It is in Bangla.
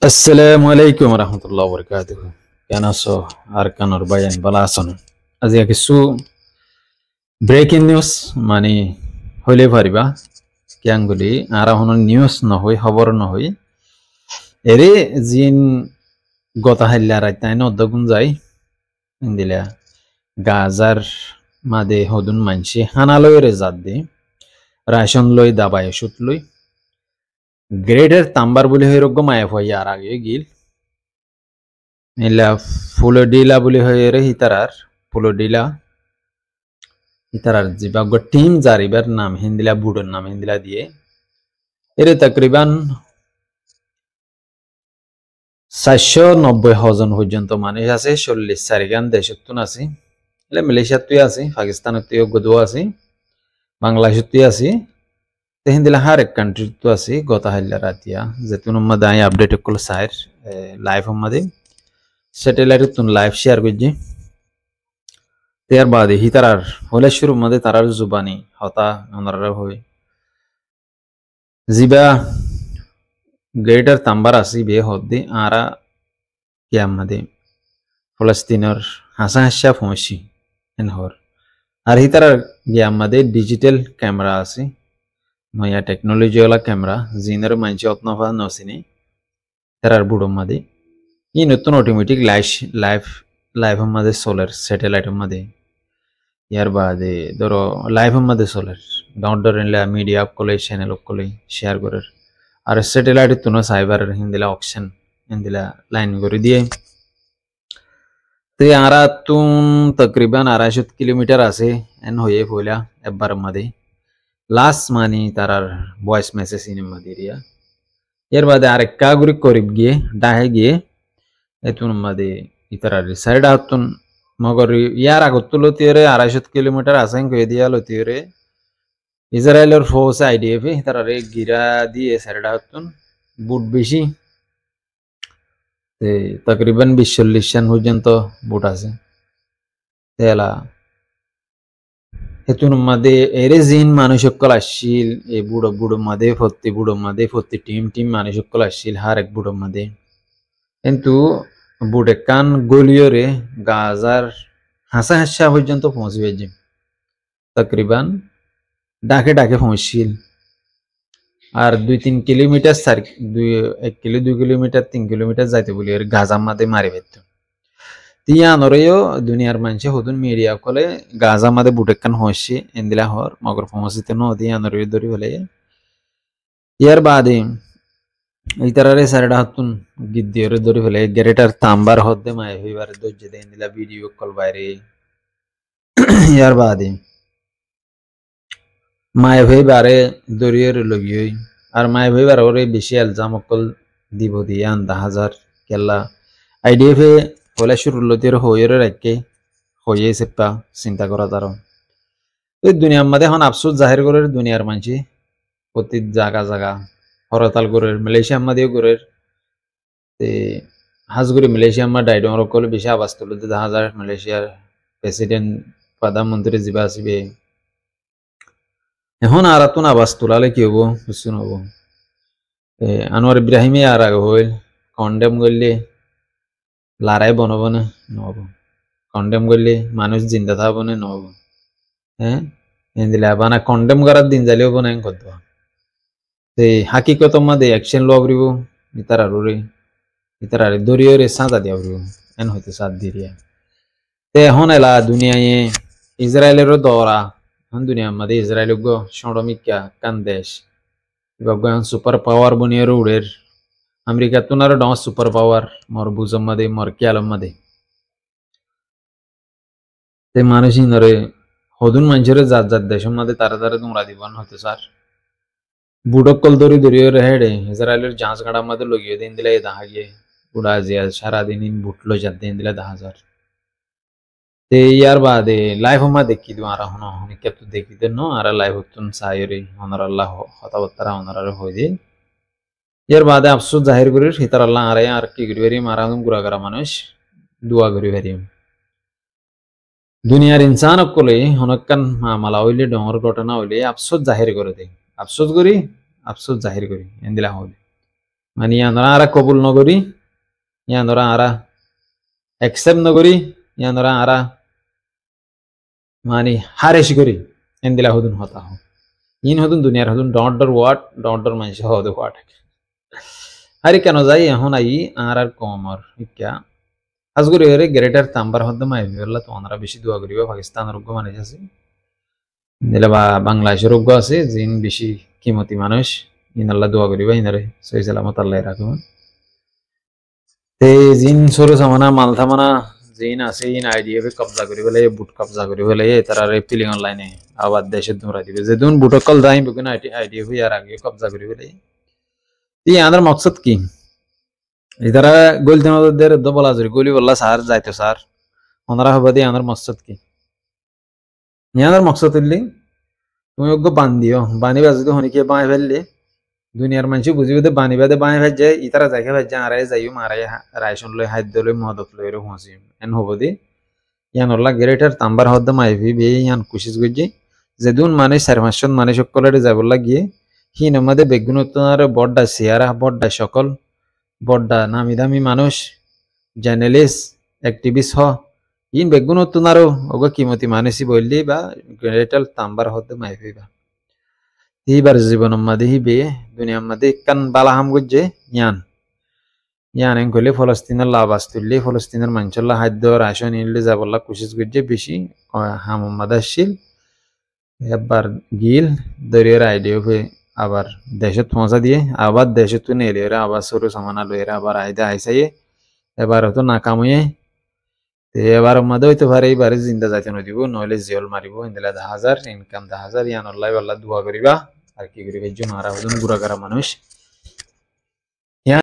আসসালামু আলাইকুম রহমতুল্লাহ বরকাতুহ। কেন আছো? আর কানোর বায়ান বালা আছো না? আজি কিছু ব্রেকিং নিউজ মানে হইলে পারিবা কিয়াঙ্গুলি আর হন নিউজ নহই খবর নহই এরে জিন গতা হাইলা রাইতাই নদ্দগুন যাই দিলা গাজার মাদে হদুন মানসি হানালয় রে জাত দি রাশন লই দাবাই ওষুধ লই গ্রেডের তাম্বার বলে হইরগ্য মায়া হইয়া আর আগে গিল ইলা ফুলডিলা বলে হয়ে রে হিতারার জিবাগ্য টিম জারিবার নাম হিন্দিলা বুড়োর নাম হিন্দিলা দিয়ে এরে তকরিবান 490 জন পর্যন্ত মানুষ আছে 40 দেশতুন আছে এলে মালয়েশিয়ার তুই আছে পাকিস্তানের তুই গদুয়া আছে বাংলাদেশের তুই আছে হিন্দিলা হার এক কান্ট্রি তো আছে গতা হাইলা রাতিয়া যেতুন মধ্যে আই আপডেট করল সাইর লাইভ মধ্যে স্যাটেলাইট তুন লাইভ শেয়ার করছি त्यार बाद ही तारार होले शुरू मध्ये तारार जुबानी होता ओनरार होय जिबा ग्रेटर तांबार आसी बे होद्दे आरा यामध्ये फलस्तीनर हासा हास्या फोंशी एनहोर আর ही तारार यामध्ये डिजिटल कॅमेरा आसी नया टेक्नॉलॉजी वाला कॅमेरा जिनर मानची ऑतनफा नसिनी तारार बुडो मध्ये ही नतून ऑटोमॅटिक लाइव मध्ये सोलर सॅटेलाइट मध्ये यार बाद धरो लाइव मध्य सोलर डाउनलोड मीडिया आपको चैनल आपको शेयर कर और सैटेलाइट तुनो साइबर हिंदिला ऑप्शन हिंदिला लाइन कर दिए ते आरातून तकरीबन 250 किलोमीटर आसे एन होये बोल्या एबार मध्ये लास्ट मानी तारार वॉइस मेसेज इन मध्ये रिया यार बाद आरे कागुरी करीब गिये डाहे गिये एतून मध्ये इतर साइड आतून मगर यार आगतुलो तेरे 250 किलोमीटर आसें कह दिया लो तेरे इजराइल और फोर्स आईडीएफ तारारे गिरा दिए साइडातून बुट बेशी ते तकरीबन 20-40 পর্যন্ত বুট আছে তেলা হেতুন मध्ये এরে জিন মানুষ সকল আসছিল এই বুড়ো বুড়ো मध्ये ফত্তি টিম মানুষ সকল আসছিল হার এক বুড়ো मध्ये কিন্তু বুড়ে কান গলিয়রে গাজার হাসা হাসা পর্যন্ত পৌঁছবে যে তকরিবান ডাকে ডাকে পৌঁছিল আর 2-3 কিলোমিটার 1 কিলোমিটার 3 কিলোমিটার যাইতে বলি আর গাজার মধ্যে মারি ফেলতো তিয়া নরেও দুনিয়ার মানুষ হদুন মিডিয়া কলে গাজার মধ্যে বুটেকান হইছে এন্দিলা হর মগর পৌঁছিতে ন দিয়া নরে ধরি হলে ইয়ার বাদে এই তারারে সাইড হাতুন গিদ্দিয়রে ধরি ফেলে গ্রেটার তাম্বার হদ্দে মাই হইবারে দজ্জে দেন দিলা ভিডিও কল বাইরে ইয়ার বাদে মাই হইবারে দরিয়ের লগিয়ে আর মাই হইবার ওরে বেশি এলজাম কল দিব দিয়ে আন্দা হাজার কেলা আইডিএফ এ বলে শুরু লতির হইরে রাখকে হইয়ে সেপা চিন্তা করা তার এই দুনিয়ার মধ্যে এখন আফসোস জাহির করে দুনিয়ার মানছি প্রতি জায়গা হরতাল করে মালয়েশিয়ার মধ্যেও করে হাজগুড়ি মালয়েশিয়ার মধ্যে ডাইডর কল বেশি আবাস তুলে 10,000 মালয়েশিয়ার প্রেসিডেন্ট প্রধানমন্ত্রী জিবা আসবে এখন আর তুন আবাস তোলালে কি হবো কিছু নহব আনোয়ার ইব্রাহিমে আর আগে হইল কন্ডেম করলে লড়াই বনব না নহব কন্ডেম করলে মানুষ জিন্দা থাকব না নহব হ্যাঁ এদিলা বানা কন্ডেম করার দিন যাইলে হবো না কত হাকিকত মধ্যে অ্যাকশন লওয়া পড়ব ইতারারে দরিয়রে সাঁজা দিয়া পড়ব এন হইতে সাথ দিয়ে এখন এলা দুনিয়ায় ইসরায়েলেরও দৌড়া এখন দুনিয়ার মধ্যে ইসরায়েল সৌরমিকা কান দেশ সুপার পাওয়ার বনিয়ে উড়ের আমেরিকা তুনারও ডস সুপার পাওয়ার মর বুজম मध्ये মর কিয়ালম मध्ये ते মানুষই নরে হদুন মানুষের জাত জাত দেশের মধ্যে তারা তোমরা দিবান হতে স্যার বুড়কল দরিয়ে হেডে ইসরায়েলের জাহাজ গাড়া মধ্যে লগিয়ে দিন দিলে দেখা গিয়ে বুড়া জিয়া সারাদিন বুটলো যাত দিন দিলে 10,000 ते यार बाद लाइव में देखी दो आरा होना होने क्या तो देखी दे नो आरा लाइव तुम सायरे होनर अल्लाह होता बत्तरा होनर हो दे यार बाद अफसोस जाहिर करी हितर अल्लाह आरा यार की गरीबी मारा तुम गुरा करा मानुष दुआ गरीबी दुनियार इंसान को ले होनकन मामला होइले डोंगर घटना होइले अफसोस जाहिर करे दे अफसोस जाहिर करी इंदिला हो মানে ইয়ানরা আরা কবুল নগরী ইয়ানরা আরা অ্যাকসেপ্ট নগরী ইয়ানরা আরা মানে হারেশ করি এন্দিলা হদুন হতা হ ইন হদুন দুনিয়ার হদুন ডট ডর মানুষ হদ হোয়াট আরে কেন যাই এখন আই আর কমর ইকা আজগুরি এর গ্রেটার তাম্বার হদ্দ মাই বিল্লা তো ওনারা বেশি দোয়া করিবা পাকিস্তানের রোগ্য মানুষ আছে দিলে বা বাংলাদেশের রোগ্য আছে জিন বেশি কিমতি মানুষ ইন আল্লাহ দোয়া করিবা ইনারে সহি সালামত আল্লাহ রাখবেন তে জিন সরু সামানা মালথামানা জিন আছে ইন আইডিএফ কবজা করি বলে বুট কবজা করি বলে তারা রেপিলিং অনলাইনে আবার দেশে দৌড়া দিবে যেদিন বুটকল দাই বুকিন আইডিএফ ইয়ার আগে কবজা করি বলে ই আমাদের মকসদ কি ইতারা গলতে আমাদের বলা জরি গলি বললা স্যার যাইতো স্যার ওনারা হবে দিয়ে আমাদের মকসদ কি ইয়াদের মকসদ হইলি তুমি ওকে বান্ধিও বানিবা যদি হনিকে বাঁই ফেললে দুনিয়ার মানুষ বুঝিবে যে বানি বাদে বাঁই ফেল যায় ইতারা যাইকে ফেল যায় আড়াই যাইও মারাই রাইসন লই খাদ্য লই মদত লই এরকম হসিম এন হব দি ইয়ান ওলা গ্রেটার তাম্বার হদ্দ মাইভি বে ইয়ান কুশিস গজি যেদুন মানে 4-5 মানুষ সকলের যাবলা গিয়ে হিন আমাদের বেগুনতনার বড়ডা সিয়ারা বড়ডা সকল বড়ডা নামি দামি মানুষ জার্নালিস্ট অ্যাক্টিভিস্ট হ ইন বেগুনতনারও ওগো কিমতি মানুষই বললি বা গ্রেটার তাম্বার হদ্দ মাইভি বা এইবার জীবন মাঝে হিবে দুনিয়ার মাঝে কান বালা হাম গজ্জে ইয়ান ইয়ান এন কইলে ফলস্তিনের লাভ তুললে ফলস্তিনের মানুষের খাদ্য রাশন ইনলে যাবল্লা কুশিস গজ্জে বেশি হাম মাদাশীল একবার গিল দরিয়ার আইডিয়া আবার দেশত পৌঁছা দিয়ে আবার দেশত তো নেলে আবার সরু সামানা লইরা আবার আইদা আইসাইয়ে এবার হয়তো নাকাম হয়ে এবার মধ্যে হইতে পারে এইবারে জিন্দা যাইতে নদিব নইলে জিয়ল মারিব ইন্দিলা 10,000 ইনকাম 10,000 ইয়ান আল্লাহ আল্লাহ দোয়া করিবা আর কি করিবা জন আর গুড়াগারা মানুষ